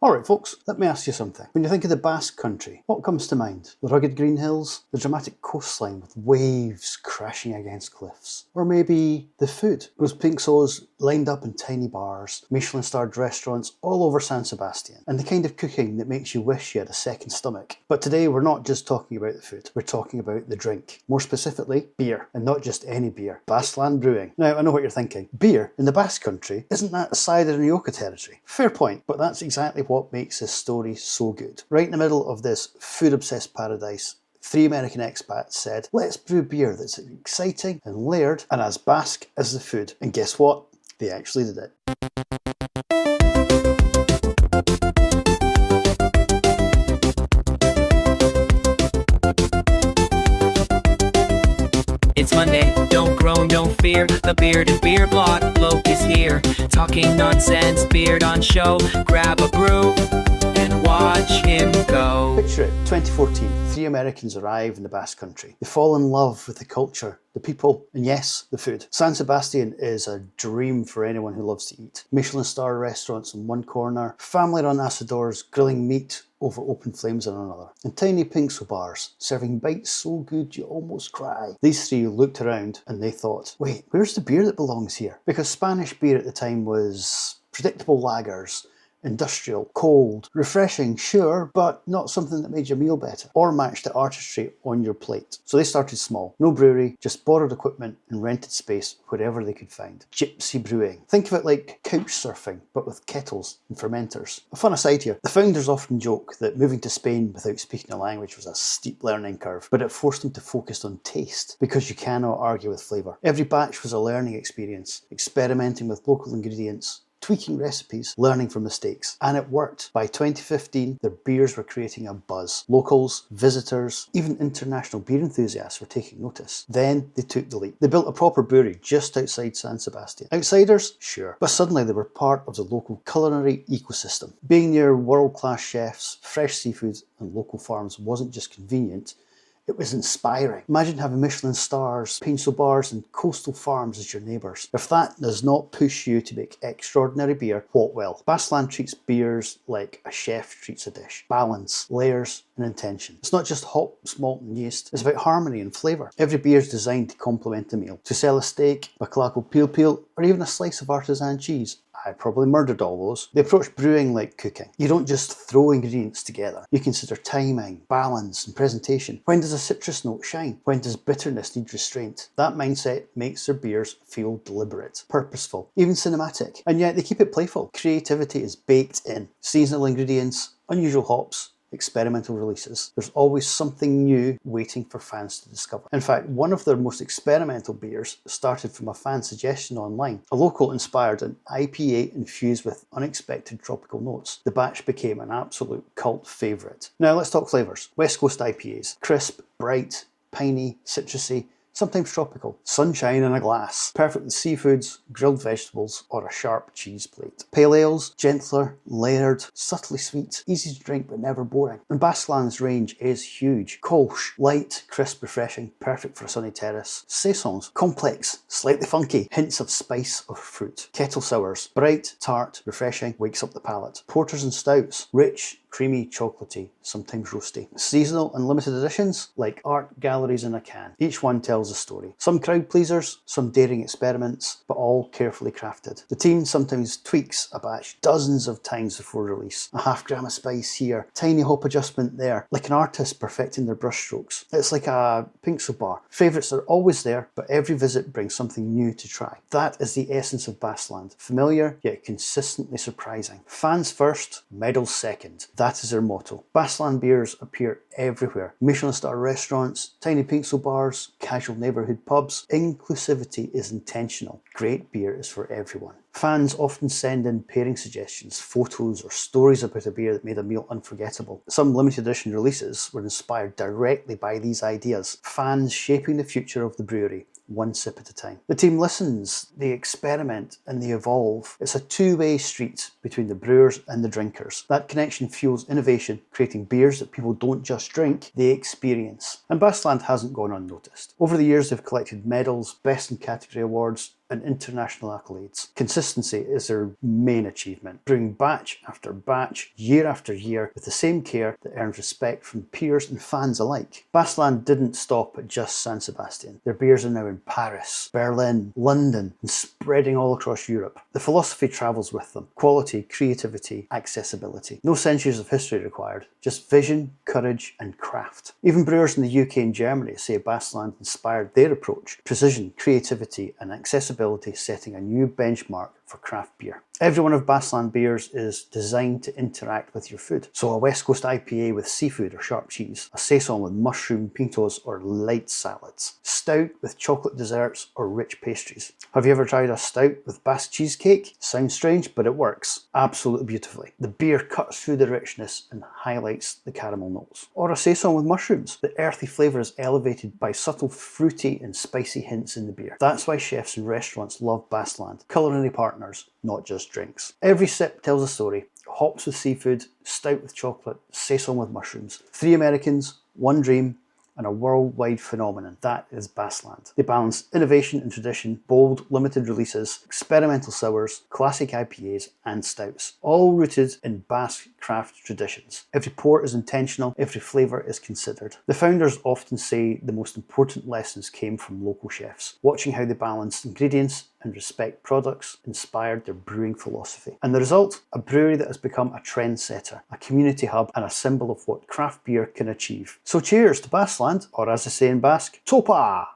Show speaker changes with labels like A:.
A: Alright folks, let me ask you something. When you think of the Basque Country, what comes to mind? The rugged green hills? The dramatic coastline with waves crashing against cliffs? Or maybe the food? Those pink sauce lined up in tiny bars, Michelin-starred restaurants all over San Sebastian, and the kind of cooking that makes you wish you had a second stomach. But today we're not just talking about the food, we're talking about the drink. More specifically, beer. And not just any beer. Basqueland Brewing. Now, I know what you're thinking. Beer in the Basque Country? Isn't that cider and yoka territory? Fair point, but that's exactly what makes this story so good. Right in the middle of this food-obsessed paradise, 3 American expats said, let's brew beer that's exciting and layered and as Basque as the food. And guess what? They actually did it.
B: It's Monday, don't groan, don't fear. The Bearded Beer Blog bloke is here. Talking nonsense, beard on show. Grab a brew and watch him go.
A: Picture it, 2014, 3 Americans arrive in the Basque Country. They fall in love with the culture, the people, and yes, the food. San Sebastian is a dream for anyone who loves to eat. Michelin-star restaurants in one corner, family-run asadors grilling meat over open flames in another, and tiny pinso bars serving bites so good you almost cry. These 3 looked around and they thought, wait, where's the beer that belongs here? Because Spanish beer at the time was predictable lagers, industrial, cold, refreshing, sure, but not something that made your meal better or matched the artistry on your plate. So they started small. No brewery, just borrowed equipment and rented space wherever they could find. Gypsy brewing. Think of it like couch surfing, but with kettles and fermenters. A fun aside here, the founders often joke that moving to Spain without speaking a language was a steep learning curve, but it forced them to focus on taste, because you cannot argue with flavour. Every batch was a learning experience, experimenting with local ingredients, tweaking recipes, learning from mistakes. And it worked. By 2015, their beers were creating a buzz. Locals, visitors, even international beer enthusiasts were taking notice. Then they took the leap. They built a proper brewery just outside San Sebastian. Outsiders? Sure. But suddenly they were part of the local culinary ecosystem. Being near world-class chefs, fresh seafoods, and local farms wasn't just convenient, it was inspiring. Imagine having Michelin stars, pinso bars and coastal farms as your neighbours. If that does not push you to make extraordinary beer, what will? Basqueland treats beers like a chef treats a dish. Balance, layers and intention. It's not just hops, malt and yeast, it's about harmony and flavour. Every beer is designed to complement the meal. To sell a steak, baclaco pil or even a slice of artisan cheese. I probably murdered all those. They approach brewing like cooking. You don't just throw ingredients together. You consider timing, balance and presentation. When does a citrus note shine? When does bitterness need restraint? That mindset makes their beers feel deliberate, purposeful, even cinematic. And yet they keep it playful. Creativity is baked in. Seasonal ingredients, unusual hops, experimental releases. There's always something new waiting for fans to discover. In fact, one of their most experimental beers started from a fan suggestion online. A local inspired an IPA infused with unexpected tropical notes. The batch became an absolute cult favourite. Now let's talk flavours. West Coast IPAs. Crisp, bright, piney, citrusy, sometimes tropical. Sunshine in a glass. Perfect with seafoods, grilled vegetables, or a sharp cheese plate. Pale ales, gentler, layered, subtly sweet, easy to drink but never boring. And Basqueland's range is huge. Kolsch, light, crisp, refreshing, perfect for a sunny terrace. Saisons, complex, slightly funky, hints of spice or fruit. Kettle sours, bright, tart, refreshing, wakes up the palate. Porters and stouts, rich, creamy, chocolatey, sometimes roasty. Seasonal and limited editions, like art galleries in a can. Each one tells a story. Some crowd pleasers, some daring experiments, but all carefully crafted. The team sometimes tweaks a batch dozens of times before release. A half gram of spice here, tiny hop adjustment there, like an artist perfecting their brushstrokes. It's like a pinso bar. Favourites are always there, but every visit brings something new to try. That is the essence of Basqueland. Familiar, yet consistently surprising. Fans first, medals second. That is their motto. Basqueland beers appear everywhere. Michelin-star restaurants, tiny pinso bars, casual neighbourhood pubs. Inclusivity is intentional. Great beer is for everyone. Fans often send in pairing suggestions, photos or stories about a beer that made a meal unforgettable. Some limited edition releases were inspired directly by these ideas. Fans shaping the future of the brewery, one sip at a time. The team listens, they experiment and they evolve. It's a two-way street between the brewers and the drinkers. That connection fuels innovation, creating beers that people don't just drink, they experience. And Basqueland hasn't gone unnoticed. Over the years they've collected medals, best in category awards, and international accolades. Consistency is their main achievement, brewing batch after batch, year after year, with the same care that earns respect from peers and fans alike. Basqueland didn't stop at just San Sebastian. Their beers are now in Paris, Berlin, London, and spreading all across Europe. The philosophy travels with them: quality, creativity, accessibility. No centuries of history required, just vision, courage, and craft. Even brewers in the UK and Germany say Basqueland inspired their approach: precision, creativity, and accessibility, setting a new benchmark for craft beer. Every one of Basqueland beers is designed to interact with your food. So a West Coast IPA with seafood or sharp cheese, a Saison with mushroom pintos or light salads, stout with chocolate desserts or rich pastries. Have you ever tried a stout with Basque cheesecake? Sounds strange, but it works absolutely beautifully. The beer cuts through the richness and highlights the caramel notes. Or a Saison with mushrooms. The earthy flavour is elevated by subtle fruity and spicy hints in the beer. That's why chefs and restaurants love Basqueland. Culinary partners, not just drinks. Every sip tells a story. Hops with seafood, stout with chocolate, Saison with mushrooms. 3 Americans, 1 dream, and a worldwide phenomenon. That is Basqueland. They balance innovation and tradition, bold, limited releases, experimental sours, classic IPAs, and stouts, all rooted in Basque craft traditions. Every pour is intentional, every flavour is considered. The founders often say the most important lessons came from local chefs, watching how they balanced ingredients and respect products inspired their brewing philosophy. And the result? A brewery that has become a trendsetter, a community hub, and a symbol of what craft beer can achieve. So cheers to Basqueland, or as they say in Basque, Topa!